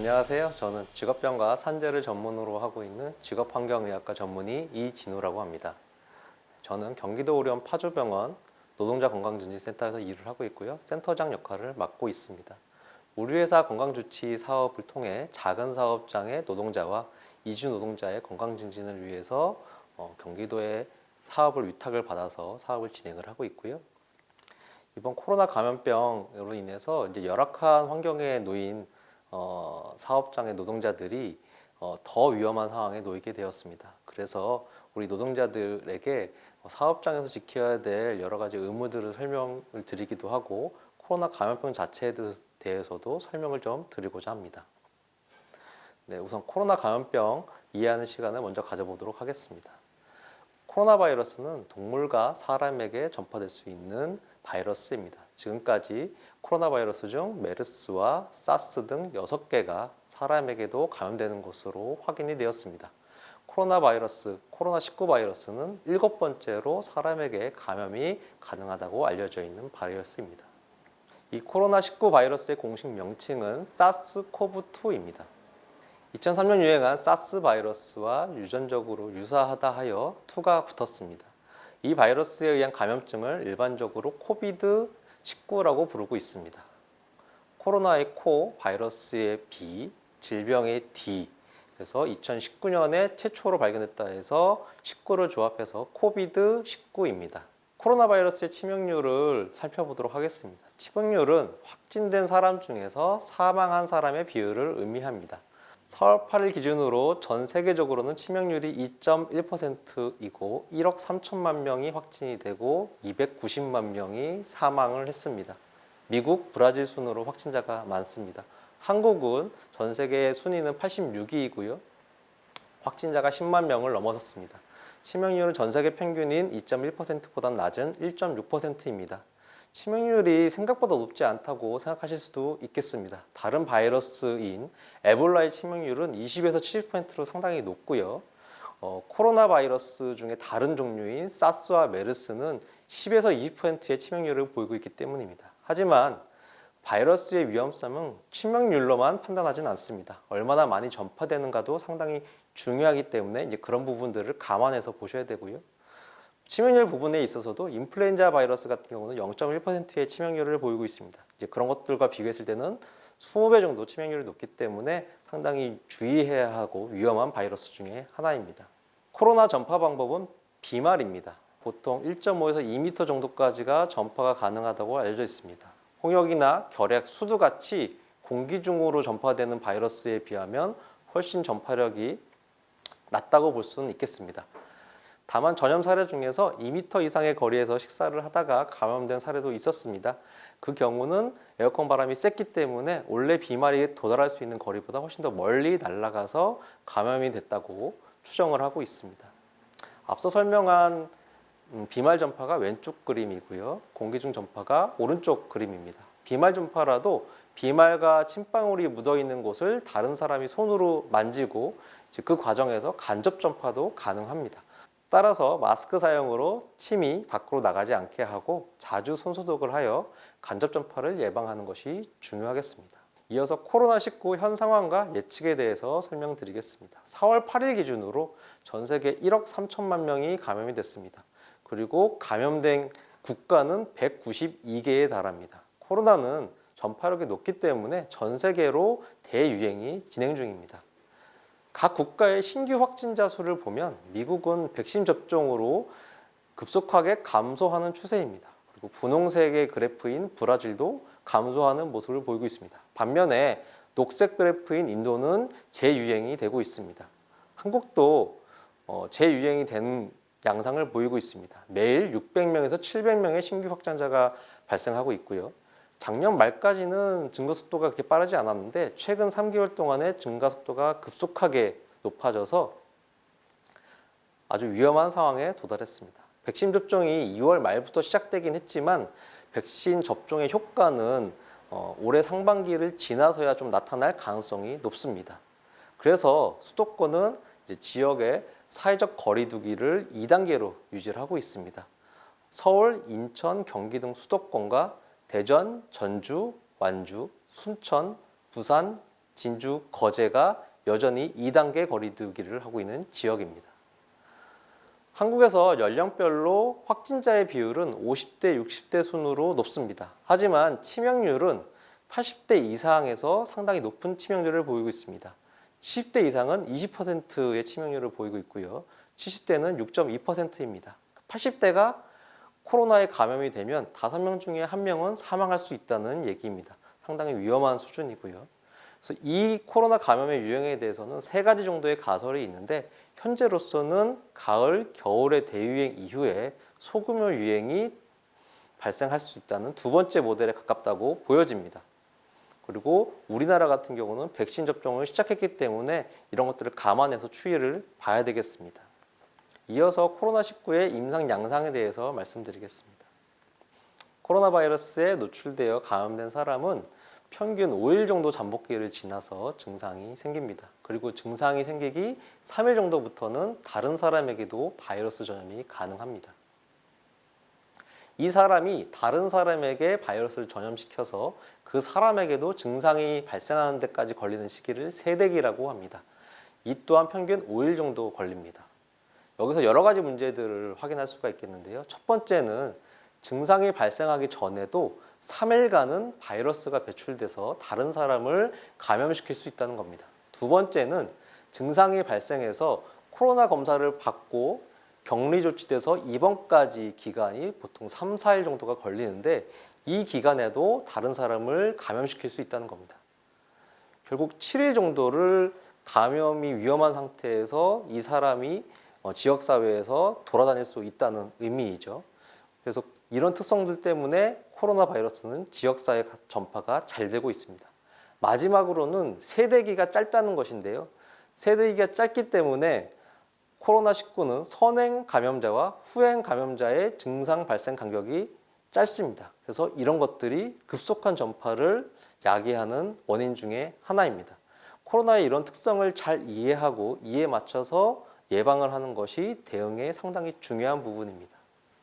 안녕하세요. 저는 직업병과 산재를 전문으로 하고 있는 직업환경의학과 전문의 이진우라고 합니다. 저는 경기도 오리온 파주병원 노동자 건강증진센터에서 일을 하고 있고요. 센터장 역할을 맡고 있습니다. 우리 회사 건강주치 사업을 통해 작은 사업장의 노동자와 이주 노동자의 건강증진을 위해서 경기도에 사업을 위탁을 받아서 사업을 진행을 하고 있고요. 이번 코로나 감염병으로 인해서 이제 열악한 환경에 놓인 사업장의 노동자들이 더 위험한 상황에 놓이게 되었습니다. 그래서 우리 노동자들에게 사업장에서 지켜야 될 여러 가지 의무들을 설명을 드리기도 하고 코로나 감염병 자체에 대해서도 설명을 좀 드리고자 합니다. 네, 우선 코로나 감염병 이해하는 시간을 먼저 가져보도록 하겠습니다. 코로나 바이러스는 동물과 사람에게 전파될 수 있는 바이러스입니다. 지금까지 코로나 바이러스 중 메르스와 사스 등 6개가 사람에게도 감염되는 것으로 확인이 되었습니다. 코로나19 바이러스는 7번째로 사람에게 감염이 가능하다고 알려져 있는 바이러스입니다. 이 코로나19 바이러스의 공식 명칭은 사스코브2입니다. 2003년 유행한 사스 바이러스와 유전적으로 유사하다 하여 2가 붙었습니다. 이 바이러스에 의한 감염증을 일반적으로 코비드19라고 부르고 있습니다. 코로나의 코, 바이러스의 B, 질병의 D. 그래서 2019년에 최초로 발견했다 해서 19를 조합해서 코비드19입니다. 코로나 바이러스의 치명률을 살펴보도록 하겠습니다. 치명률은 확진된 사람 중에서 사망한 사람의 비율을 의미합니다. 4월 8일 기준으로 전 세계적으로는 치명률이 2.1%이고 1억 3천만 명이 확진이 되고 290만 명이 사망을 했습니다. 미국, 브라질 순으로 확진자가 많습니다. 한국은 전 세계 순위는 86위이고요. 확진자가 10만 명을 넘어섰습니다. 치명률은 전 세계 평균인 2.1%보다 낮은 1.6%입니다. 치명률이 생각보다 높지 않다고 생각하실 수도 있겠습니다. 다른 바이러스인 에볼라의 치명률은 20에서 70%로 상당히 높고요. 코로나 바이러스 중에 다른 종류인 사스와 메르스는 10에서 20%의 치명률을 보이고 있기 때문입니다. 하지만 바이러스의 위험성은 치명률로만 판단하지는 않습니다. 얼마나 많이 전파되는가도 상당히 중요하기 때문에 이제 그런 부분들을 감안해서 보셔야 되고요. 치명률 부분에 있어서도 인플루엔자 바이러스 같은 경우는 0.1%의 치명률을 보이고 있습니다. 이제 그런 것들과 비교했을 때는 20배 정도 치명률이 높기 때문에 상당히 주의해야 하고 위험한 바이러스 중에 하나입니다. 코로나 전파 방법은 비말입니다. 보통 1.5에서 2m 정도까지가 전파가 가능하다고 알려져 있습니다. 홍역이나 결핵, 수두 같이 공기 중으로 전파되는 바이러스에 비하면 훨씬 전파력이 낮다고 볼 수는 있겠습니다. 다만 전염 사례 중에서 2m 이상의 거리에서 식사를 하다가 감염된 사례도 있었습니다. 그 경우는 에어컨 바람이 셌기 때문에 원래 비말이 도달할 수 있는 거리보다 훨씬 더 멀리 날아가서 감염이 됐다고 추정을 하고 있습니다. 앞서 설명한 비말 전파가 왼쪽 그림이고요. 공기 중 전파가 오른쪽 그림입니다. 비말 전파라도 비말과 침방울이 묻어 있는 곳을 다른 사람이 손으로 만지고 그 과정에서 간접 전파도 가능합니다. 따라서 마스크 사용으로 침이 밖으로 나가지 않게 하고 자주 손소독을 하여 간접 전파를 예방하는 것이 중요하겠습니다. 이어서 코로나19 현 상황과 예측에 대해서 설명드리겠습니다. 4월 8일 기준으로 전 세계 1억 3천만 명이 감염이 됐습니다. 그리고 감염된 국가는 192개에 달합니다. 코로나는 전파력이 높기 때문에 전 세계로 대유행이 진행 중입니다. 각 국가의 신규 확진자 수를 보면 미국은 백신 접종으로 급속하게 감소하는 추세입니다. 그리고 분홍색의 그래프인 브라질도 감소하는 모습을 보이고 있습니다. 반면에 녹색 그래프인 인도는 재유행이 되고 있습니다. 한국도 재유행이 된 양상을 보이고 있습니다. 매일 600명에서 700명의 신규 확진자가 발생하고 있고요. 작년 말까지는 증가 속도가 그렇게 빠르지 않았는데 최근 3개월 동안의 증가 속도가 급속하게 높아져서 아주 위험한 상황에 도달했습니다. 백신 접종이 2월 말부터 시작되긴 했지만 백신 접종의 효과는 올해 상반기를 지나서야 좀 나타날 가능성이 높습니다. 그래서 수도권은 이제 지역의 사회적 거리 두기를 2단계로 유지를 하고 있습니다. 서울, 인천, 경기 등 수도권과 대전, 전주, 완주, 순천, 부산, 진주, 거제가 여전히 2단계 거리두기를 하고 있는 지역입니다. 한국에서 연령별로 확진자의 비율은 50대, 60대 순으로 높습니다. 하지만 치명률은 80대 이상에서 상당히 높은 치명률을 보이고 있습니다. 70대 이상은 20%의 치명률을 보이고 있고요. 70대는 6.2%입니다. 80대가 코로나에 감염이 되면 5명 중에 1명은 사망할 수 있다는 얘기입니다. 상당히 위험한 수준이고요. 그래서 이 코로나 감염의 유행에 대해서는 3가지 정도의 가설이 있는데 현재로서는 가을, 겨울의 대유행 이후에 소규모 유행이 발생할 수 있다는 2번째 모델에 가깝다고 보여집니다. 그리고 우리나라 같은 경우는 백신 접종을 시작했기 때문에 이런 것들을 감안해서 추이를 봐야 되겠습니다. 이어서 코로나19의 임상 양상에 대해서 말씀드리겠습니다. 코로나 바이러스에 노출되어 감염된 사람은 평균 5일 정도 잠복기를 지나서 증상이 생깁니다. 그리고 증상이 생기기 3일 정도부터는 다른 사람에게도 바이러스 전염이 가능합니다. 이 사람이 다른 사람에게 바이러스를 전염시켜서 그 사람에게도 증상이 발생하는 데까지 걸리는 시기를 세대기라고 합니다. 이 또한 평균 5일 정도 걸립니다. 여기서 여러 가지 문제들을 확인할 수가 있겠는데요. 첫 번째는 증상이 발생하기 전에도 3일간은 바이러스가 배출돼서 다른 사람을 감염시킬 수 있다는 겁니다. 두 번째는 증상이 발생해서 코로나 검사를 받고 격리 조치돼서 입원까지 기간이 보통 3, 4일 정도가 걸리는데 이 기간에도 다른 사람을 감염시킬 수 있다는 겁니다. 결국 7일 정도를 감염이 위험한 상태에서 이 사람이 지역사회에서 돌아다닐 수 있다는 의미이죠. 그래서 이런 특성들 때문에 코로나 바이러스는 지역사회 전파가 잘 되고 있습니다. 마지막으로는 세대기가 짧다는 것인데요. 세대기가 짧기 때문에 코로나19는 선행 감염자와 후행 감염자의 증상 발생 간격이 짧습니다. 그래서 이런 것들이 급속한 전파를 야기하는 원인 중에 하나입니다. 코로나의 이런 특성을 잘 이해하고 이에 맞춰서 예방을 하는 것이 대응에 상당히 중요한 부분입니다.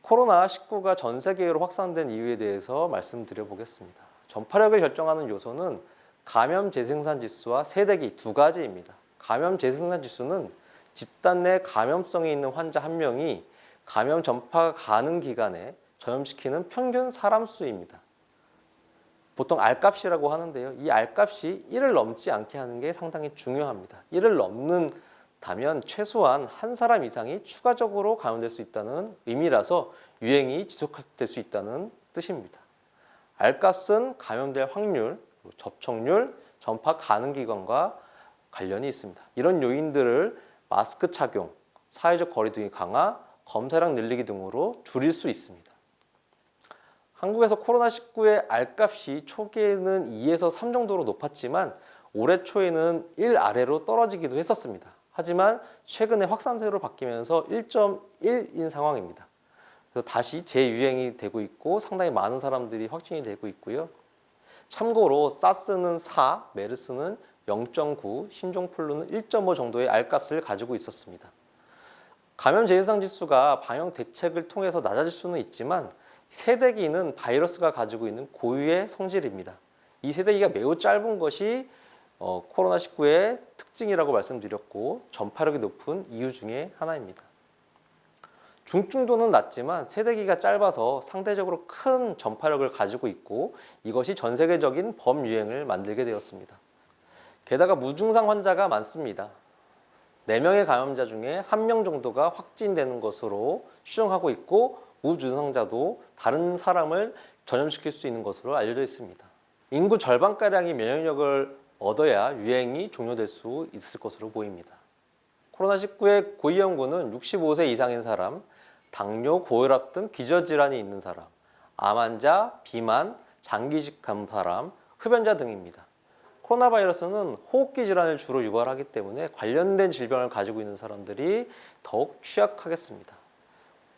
코로나19가 전 세계로 확산된 이유에 대해서 말씀드려 보겠습니다. 전파력을 결정하는 요소는 감염 재생산 지수와 세대기 2가지입니다. 감염 재생산 지수는 집단 내 감염성이 있는 환자 1명이 감염 전파가 가는 기간에 전염시키는 평균 사람 수입니다. 보통 R값이라고 하는데요. 이 R값이 1을 넘지 않게 하는 게 상당히 중요합니다. 1을 넘는다면 최소한 한 사람 이상이 추가적으로 감염될 수 있다는 의미라서 유행이 지속될 수 있다는 뜻입니다. R값은 감염될 확률, 접촉률, 전파 가능 기간과 관련이 있습니다. 이런 요인들을 마스크 착용, 사회적 거리두기 강화, 검사량 늘리기 등으로 줄일 수 있습니다. 한국에서 코로나19의 R값이 초기에는 2에서 3 정도로 높았지만 올해 초에는 1 아래로 떨어지기도 했었습니다. 하지만 최근에 확산세로 바뀌면서 1.1인 상황입니다. 그래서 다시 재유행이 되고 있고 상당히 많은 사람들이 확진이 되고 있고요. 참고로 사스는 4, 메르스는 0.9, 신종플루는 1.5 정도의 R값을 가지고 있었습니다. 감염 재생산 지수가 방역 대책을 통해서 낮아질 수는 있지만 세대기는 바이러스가 가지고 있는 고유의 성질입니다. 이 세대기가 매우 짧은 것이 코로나19의 특징이라고 말씀드렸고 전파력이 높은 이유 중에 하나입니다. 중증도는 낮지만 세대기가 짧아서 상대적으로 큰 전파력을 가지고 있고 이것이 전 세계적인 범유행을 만들게 되었습니다. 게다가 무증상 환자가 많습니다. 4명의 감염자 중에 1명 정도가 확진되는 것으로 추정하고 있고 무증상자도 다른 사람을 전염시킬 수 있는 것으로 알려져 있습니다. 인구 절반가량이 면역력을 얻어야 유행이 종료될 수 있을 것으로 보입니다. 코로나19의 고위험군은 65세 이상인 사람, 당뇨, 고혈압 등 기저질환이 있는 사람, 암 환자, 비만, 장기직한 사람, 흡연자 등입니다. 코로나 바이러스는 호흡기 질환을 주로 유발하기 때문에 관련된 질병을 가지고 있는 사람들이 더욱 취약하겠습니다.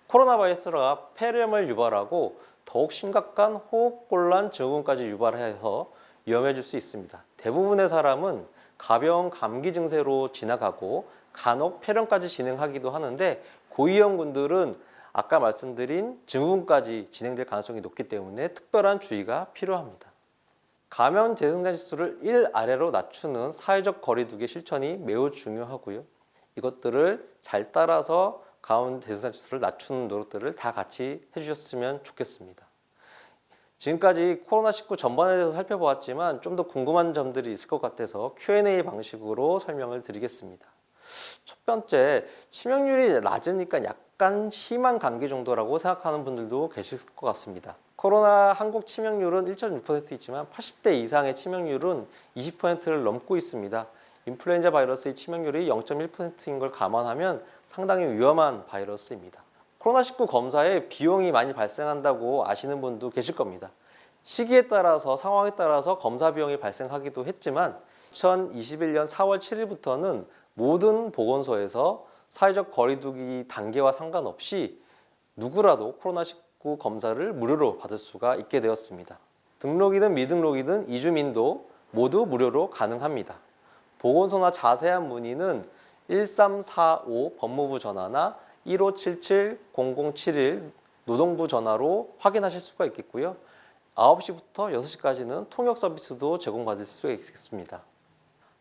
코로나 바이러스가 폐렴을 유발하고 더욱 심각한 호흡곤란 증후군까지 유발해서 위험해질 수 있습니다. 대부분의 사람은 가벼운 감기 증세로 지나가고 간혹 폐렴까지 진행하기도 하는데 고위험군들은 아까 말씀드린 증후군까지 진행될 가능성이 높기 때문에 특별한 주의가 필요합니다. 감염 재생산 지수를 1 아래로 낮추는 사회적 거리두기 실천이 매우 중요하고요. 이것들을 잘 따라서 감염 재생산 지수를 낮추는 노력들을 다 같이 해주셨으면 좋겠습니다. 지금까지 코로나19 전반에 대해서 살펴보았지만 좀 더 궁금한 점들이 있을 것 같아서 Q&A 방식으로 설명을 드리겠습니다. 첫 번째, 치명률이 낮으니까 약간 심한 감기 정도라고 생각하는 분들도 계실 것 같습니다. 코로나 한국 치명률은 1.6%이지만 80대 이상의 치명률은 20%를 넘고 있습니다. 인플루엔자 바이러스의 치명률이 0.1%인 걸 감안하면 상당히 위험한 바이러스입니다. 코로나19 검사에 비용이 많이 발생한다고 아시는 분도 계실 겁니다. 시기에 따라서 상황에 따라서 검사 비용이 발생하기도 했지만 2021년 4월 7일부터는 모든 보건소에서 사회적 거리두기 단계와 상관없이 누구라도 코로나19 검사를 무료로 받을 수가 있게 되었습니다. 등록이든 미등록이든 이주민도 모두 무료로 가능합니다. 보건소나 자세한 문의는 1345 법무부 전화나 1577-0071 노동부 전화로 확인하실 수가 있겠고요. 9시부터 6시까지는 통역 서비스도 제공받을 수 있겠습니다.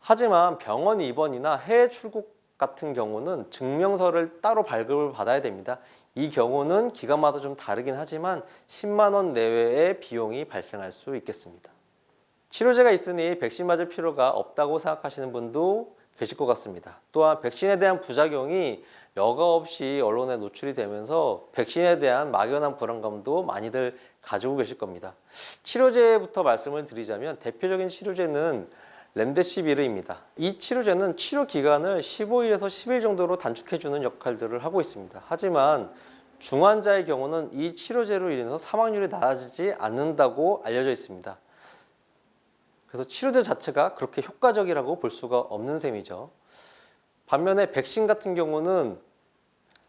하지만 병원 입원이나 해외 출국 같은 경우는 증명서를 따로 발급을 받아야 됩니다. 이 경우는 기관마다 좀 다르긴 하지만 10만 원 내외의 비용이 발생할 수 있겠습니다. 치료제가 있으니 백신 맞을 필요가 없다고 생각하시는 분도 계실 것 같습니다. 또한 백신에 대한 부작용이 여과 없이 언론에 노출이 되면서 백신에 대한 막연한 불안감도 많이들 가지고 계실 겁니다. 치료제부터 말씀을 드리자면 대표적인 치료제는 렘데시비르입니다. 이 치료제는 치료 기간을 15일에서 10일 정도로 단축해주는 역할들을 하고 있습니다. 하지만 중환자의 경우는 이 치료제로 인해서 사망률이 낮아지지 않는다고 알려져 있습니다. 그래서 치료제 자체가 그렇게 효과적이라고 볼 수가 없는 셈이죠. 반면에 백신 같은 경우는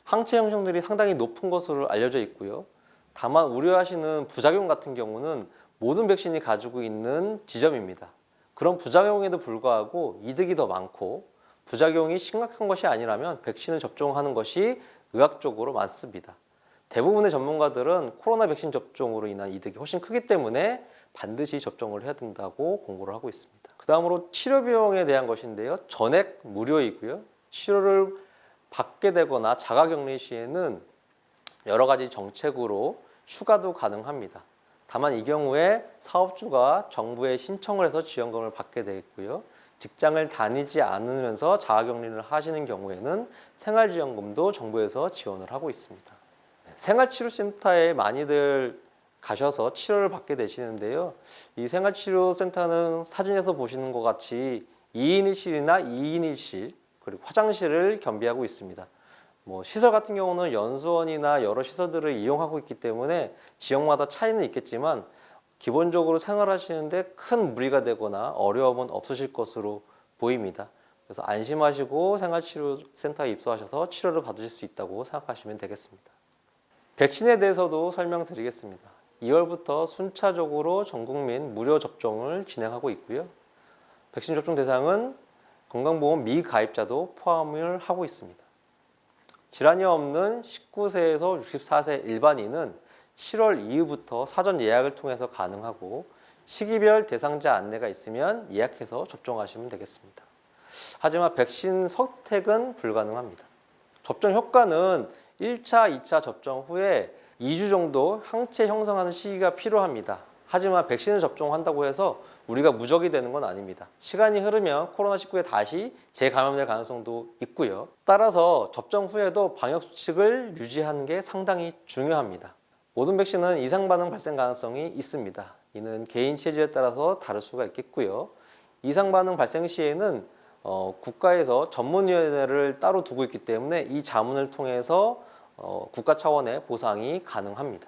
항체 형성률이 상당히 높은 것으로 알려져 있고요. 다만 우려하시는 부작용 같은 경우는 모든 백신이 가지고 있는 지점입니다. 그런 부작용에도 불구하고 이득이 더 많고 부작용이 심각한 것이 아니라면 백신을 접종하는 것이 의학적으로 많습니다. 대부분의 전문가들은 코로나 백신 접종으로 인한 이득이 훨씬 크기 때문에 반드시 접종을 해야 된다고 공고를 하고 있습니다. 그 다음으로 치료 비용에 대한 것인데요. 전액 무료이고요. 치료를 받게 되거나 자가격리 시에는 여러 가지 정책으로 휴가도 가능합니다. 다만 이 경우에 사업주가 정부에 신청을 해서 지원금을 받게 되겠고요. 직장을 다니지 않으면서 자가격리를 하시는 경우에는 생활지원금도 정부에서 지원을 하고 있습니다. 생활치료센터에 많이들 가셔서 치료를 받게 되시는데요. 이 생활치료센터는 사진에서 보시는 것 같이 2인 1실이나 2인 1실 그리고 화장실을 겸비하고 있습니다. 시설 같은 경우는 연수원이나 여러 시설들을 이용하고 있기 때문에 지역마다 차이는 있겠지만 기본적으로 생활하시는데 큰 무리가 되거나 어려움은 없으실 것으로 보입니다. 그래서 안심하시고 생활치료센터에 입소하셔서 치료를 받으실 수 있다고 생각하시면 되겠습니다. 백신에 대해서도 설명드리겠습니다. 2월부터 순차적으로 전 국민 무료 접종을 진행하고 있고요. 백신 접종 대상은 건강보험 미가입자도 포함을 하고 있습니다. 질환이 없는 19세에서 64세 일반인은 7월 이후부터 사전 예약을 통해서 가능하고 시기별 대상자 안내가 있으면 예약해서 접종하시면 되겠습니다. 하지만 백신 선택은 불가능합니다. 접종 효과는 1차, 2차 접종 후에 2주 정도 항체 형성하는 시기가 필요합니다. 하지만 백신을 접종한다고 해서 우리가 무적이 되는 건 아닙니다. 시간이 흐르면 코로나19에 다시 재감염될 가능성도 있고요. 따라서 접종 후에도 방역수칙을 유지하는 게 상당히 중요합니다. 모든 백신은 이상반응 발생 가능성이 있습니다. 이는 개인 체질에 따라서 다를 수가 있겠고요. 이상반응 발생 시에는 국가에서 전문위원회를 따로 두고 있기 때문에 이 자문을 통해서 국가 차원의 보상이 가능합니다.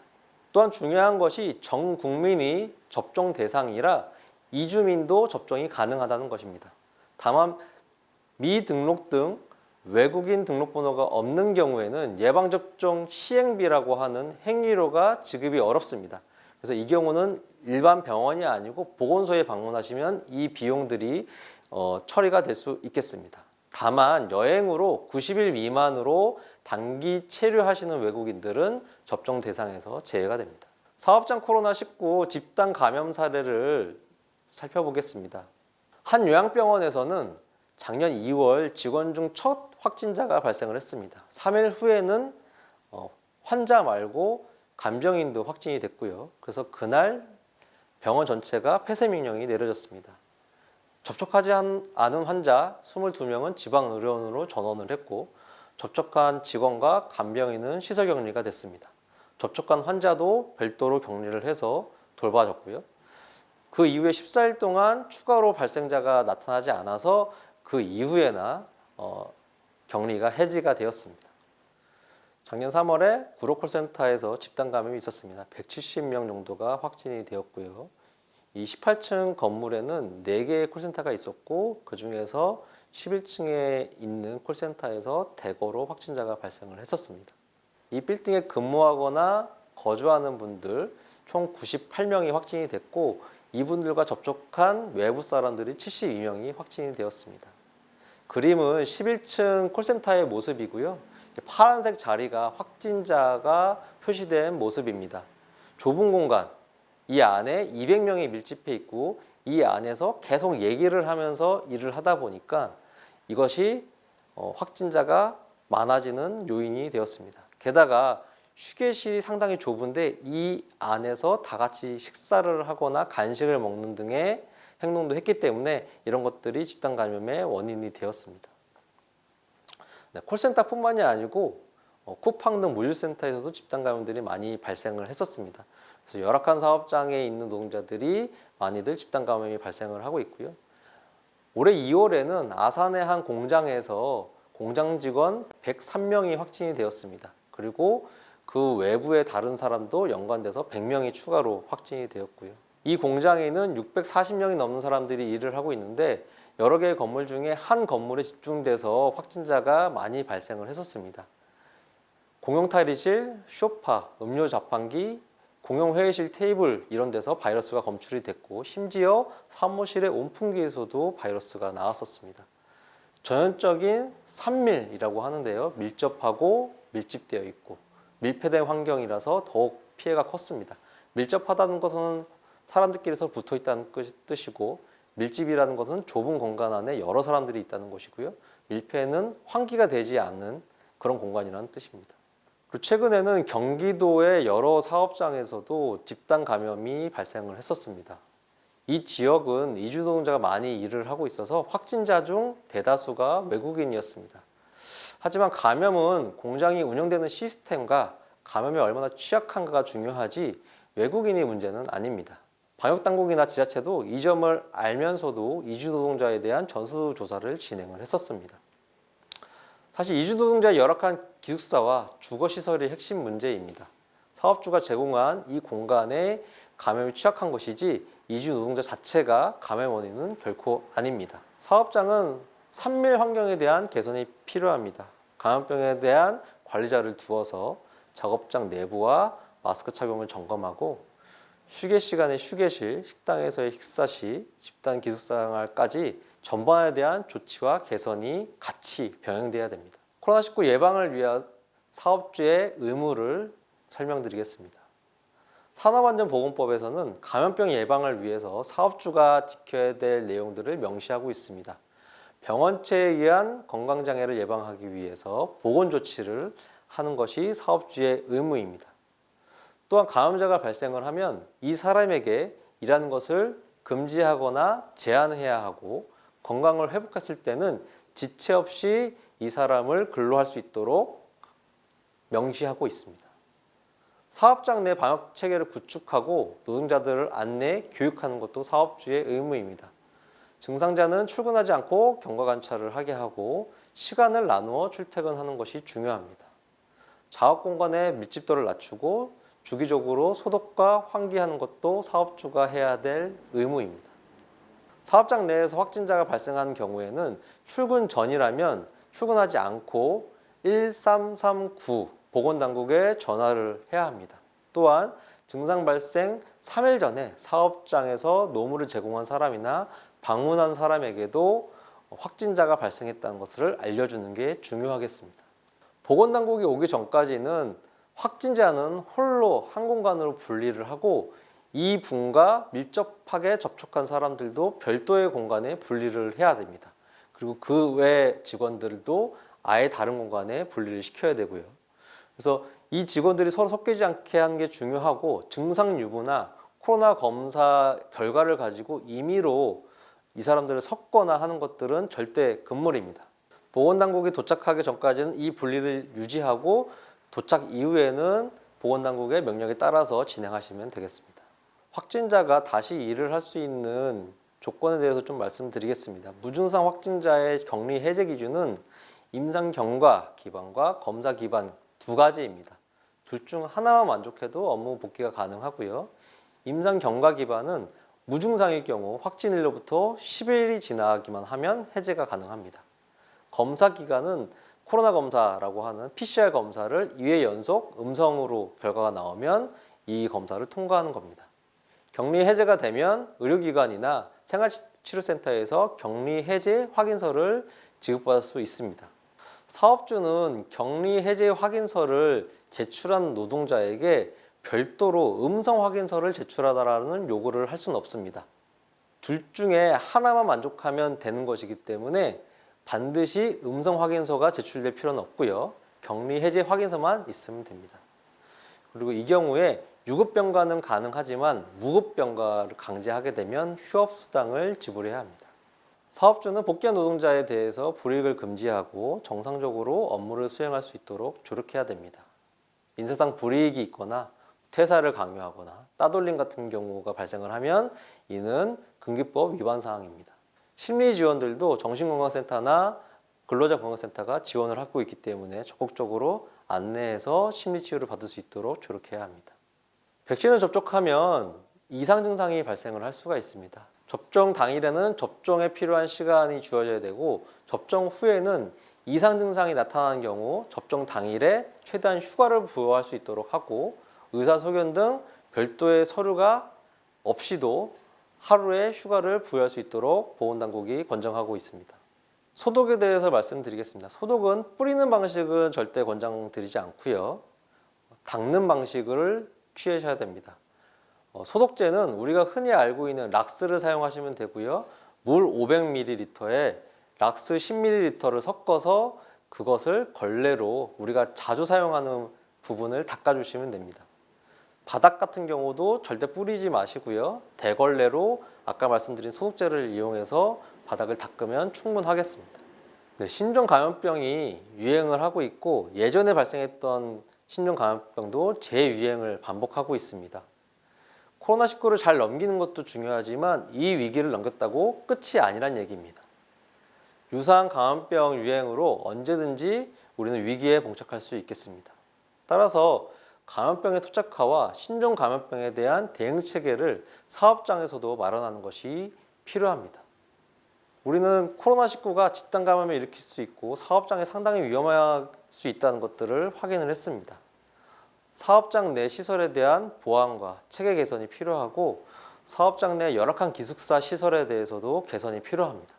또한 중요한 것이 전 국민이 접종 대상이라 이주민도 접종이 가능하다는 것입니다. 다만 미등록 등 외국인 등록번호가 없는 경우에는 예방접종 시행비라고 하는 행위료가 지급이 어렵습니다. 그래서 이 경우는 일반 병원이 아니고 보건소에 방문하시면 이 비용들이 처리가 될 수 있겠습니다. 다만 여행으로 90일 미만으로 단기 체류하시는 외국인들은 접종 대상에서 제외가 됩니다. 사업장 코로나19 집단 감염 사례를 살펴보겠습니다. 한 요양병원에서는 작년 2월 직원 중 첫 확진자가 발생을 했습니다. 3일 후에는 환자 말고 간병인도 확진이 됐고요. 그래서 그날 병원 전체가 폐쇄 명령이 내려졌습니다. 접촉하지 않은 환자 22명은 지방의료원으로 전원을 했고, 접촉한 직원과 간병인은 시설 격리가 됐습니다. 접촉한 환자도 별도로 격리를 해서 돌봐줬고요. 그 이후에 14일 동안 추가로 발생자가 나타나지 않아서 그 이후에나 격리가 해지가 되었습니다. 작년 3월에 구로콜센터에서 집단 감염이 있었습니다. 170명 정도가 확진이 되었고요. 이 18층 건물에는 4개의 콜센터가 있었고, 그 중에서 11층에 있는 콜센터에서 대거로 확진자가 발생을 했었습니다. 이 빌딩에 근무하거나 거주하는 분들 총 98명이 확진이 됐고, 이분들과 접촉한 외부 사람들이 72명이 확진이 되었습니다. 그림은 11층 콜센터의 모습이고요. 파란색 자리가 확진자가 표시된 모습입니다. 좁은 공간, 이 안에 200명이 밀집해 있고, 이 안에서 계속 얘기를 하면서 일을 하다 보니까 이것이 확진자가 많아지는 요인이 되었습니다. 게다가 휴게실이 상당히 좁은데 이 안에서 다 같이 식사를 하거나 간식을 먹는 등의 행동도 했기 때문에 이런 것들이 집단 감염의 원인이 되었습니다. 네, 콜센터뿐만이 아니고 쿠팡 등 물류센터에서도 집단 감염들이 많이 발생을 했었습니다. 그래서 열악한 사업장에 있는 노동자들이 많이들 집단 감염이 발생을 하고 있고요. 올해 2월에는 아산의 한 공장에서 공장 직원 103명이 확진이 되었습니다. 그리고 그 외부의 다른 사람도 연관돼서 100명이 추가로 확진이 되었고요. 이 공장에는 640명이 넘는 사람들이 일을 하고 있는데, 여러 개의 건물 중에 한 건물에 집중돼서 확진자가 많이 발생을 했었습니다. 공용 탈의실, 소파, 음료 자판기, 공용 회의실 테이블 이런 데서 바이러스가 검출이 됐고, 심지어 사무실의 온풍기에서도 바이러스가 나왔었습니다. 전형적인 산밀이라고 하는데요. 밀접하고 밀집되어 있고 밀폐된 환경이라서 더욱 피해가 컸습니다. 밀접하다는 것은 사람들끼리서 붙어 있다는 뜻이고, 밀집이라는 것은 좁은 공간 안에 여러 사람들이 있다는 것이고요. 밀폐는 환기가 되지 않는 그런 공간이라는 뜻입니다. 그리고 최근에는 경기도의 여러 사업장에서도 집단 감염이 발생을 했었습니다. 이 지역은 이주 노동자가 많이 일을 하고 있어서 확진자 중 대다수가 외국인이었습니다. 하지만 감염은 공장이 운영되는 시스템과 감염에 얼마나 취약한가가 중요하지 외국인이 문제는 아닙니다. 방역당국이나 지자체도 이 점을 알면서도 이주 노동자에 대한 전수조사를 진행을 했었습니다. 사실 이주 노동자의 열악한 기숙사와 주거시설이 핵심 문제입니다. 사업주가 제공한 이 공간에 감염이 취약한 것이지 이주 노동자 자체가 감염 원인은 결코 아닙니다. 사업장은 산밀 환경에 대한 개선이 필요합니다. 감염병에 대한 관리자를 두어서 작업장 내부와 마스크 착용을 점검하고, 휴게 시간에 휴게실, 식당에서의 식사 시, 집단 기숙사생활까지 전반에 대한 조치와 개선이 같이 병행돼야 됩니다. 코로나19 예방을 위한 사업주의 의무를 설명드리겠습니다. 산업안전보건법에서는 감염병 예방을 위해서 사업주가 지켜야 될 내용들을 명시하고 있습니다. 병원체에 의한 건강장애를 예방하기 위해서 보건조치를 하는 것이 사업주의 의무입니다. 또한 감염자가 발생을 하면 이 사람에게 일하는 것을 금지하거나 제한해야 하고, 건강을 회복했을 때는 지체 없이 이 사람을 근로할 수 있도록 명시하고 있습니다. 사업장 내 방역 체계를 구축하고 노동자들을 안내, 교육하는 것도 사업주의 의무입니다. 증상자는 출근하지 않고 경과 관찰을 하게 하고 시간을 나누어 출퇴근하는 것이 중요합니다. 작업 공간의 밀집도를 낮추고 주기적으로 소독과 환기하는 것도 사업주가 해야 될 의무입니다. 사업장 내에서 확진자가 발생하는 경우에는 출근 전이라면 출근하지 않고 1339 보건당국에 전화를 해야 합니다. 또한 증상 발생 3일 전에 사업장에서 노무를 제공한 사람이나 방문한 사람에게도 확진자가 발생했다는 것을 알려주는 게 중요하겠습니다. 보건당국이 오기 전까지는 확진자는 홀로 한 공간으로 분리를 하고 이 분과 밀접하게 접촉한 사람들도 별도의 공간에 분리를 해야 됩니다. 그리고 그 외 직원들도 아예 다른 공간에 분리를 시켜야 되고요. 그래서 이 직원들이 서로 섞이지 않게 하는 게 중요하고, 증상 유무나 코로나 검사 결과를 가지고 임의로 이 사람들을 섞거나 하는 것들은 절대 금물입니다. 보건당국이 도착하기 전까지는 이 분리를 유지하고, 도착 이후에는 보건당국의 명령에 따라서 진행하시면 되겠습니다. 확진자가 다시 일을 할 수 있는 조건에 대해서 좀 말씀드리겠습니다. 무증상 확진자의 격리 해제 기준은 임상 경과 기반과 검사 기반 두 가지입니다. 둘 중 하나만 만족해도 업무 복귀가 가능하고요. 임상 경과 기반은 무증상일 경우 확진일로부터 10일이 지나기만 하면 해제가 가능합니다. 검사 기간은 코로나 검사라고 하는 PCR 검사를 2회 연속 음성으로 결과가 나오면 이 검사를 통과하는 겁니다. 격리 해제가 되면 의료기관이나 생활치료센터에서 격리 해제 확인서를 지급받을 수 있습니다. 사업주는 격리 해제 확인서를 제출한 노동자에게 별도로 음성 확인서를 제출하라는 요구를 할 수는 없습니다. 둘 중에 하나만 만족하면 되는 것이기 때문에 반드시 음성 확인서가 제출될 필요는 없고요. 격리 해제 확인서만 있으면 됩니다. 그리고 이 경우에 유급병가는 가능하지만 무급병가를 강제하게 되면 휴업수당을 지불해야 합니다. 사업주는 복귀한 노동자에 대해서 불이익을 금지하고 정상적으로 업무를 수행할 수 있도록 조력해야 됩니다. 인사상 불이익이 있거나 퇴사를 강요하거나 따돌림 같은 경우가 발생을 하면 이는 근기법 위반 사항입니다. 심리지원들도 정신건강센터나 근로자건강센터가 지원을 하고 있기 때문에 적극적으로 안내해서 심리치유를 받을 수 있도록 조력해야 합니다. 백신을 접촉하면 이상 증상이 발생을 할 수가 있습니다. 접종 당일에는 접종에 필요한 시간이 주어져야 되고, 접종 후에는 이상 증상이 나타나는 경우 접종 당일에 최대한 휴가를 부여할 수 있도록 하고, 의사소견 등 별도의 서류가 없이도 하루에 휴가를 부여할 수 있도록 보건당국이 권장하고 있습니다. 소독에 대해서 말씀드리겠습니다. 소독은 뿌리는 방식은 절대 권장드리지 않고요. 닦는 방식을 취하셔야 됩니다. 소독제는 우리가 흔히 알고 있는 락스를 사용하시면 되고요. 물 500ml에 락스 10ml를 섞어서 그것을 걸레로 우리가 자주 사용하는 부분을 닦아주시면 됩니다. 바닥 같은 경우도 절대 뿌리지 마시고요. 대걸레로 아까 말씀드린 소독제를 이용해서 바닥을 닦으면 충분하겠습니다. 네, 신종감염병이 유행을 하고 있고, 예전에 발생했던 신종감염병도 재유행을 반복하고 있습니다. 코로나19를 잘 넘기는 것도 중요하지만 이 위기를 넘겼다고 끝이 아니란 얘기입니다. 유사한 감염병 유행으로 언제든지 우리는 위기에 봉착할 수 있겠습니다. 따라서 감염병의 토착화와 신종감염병에 대한 대응 체계를 사업장에서도 마련하는 것이 필요합니다. 우리는 코로나19가 집단 감염을 일으킬 수 있고 사업장에 상당히 위험할 수 있다는 것들을 확인을 했습니다. 사업장 내 시설에 대한 보안과 체계 개선이 필요하고, 사업장 내 열악한 기숙사 시설에 대해서도 개선이 필요합니다.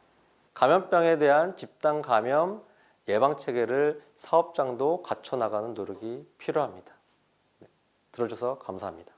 감염병에 대한 집단 감염 예방 체계를 사업장도 갖춰 나가는 노력이 필요합니다. 들어줘서 감사합니다.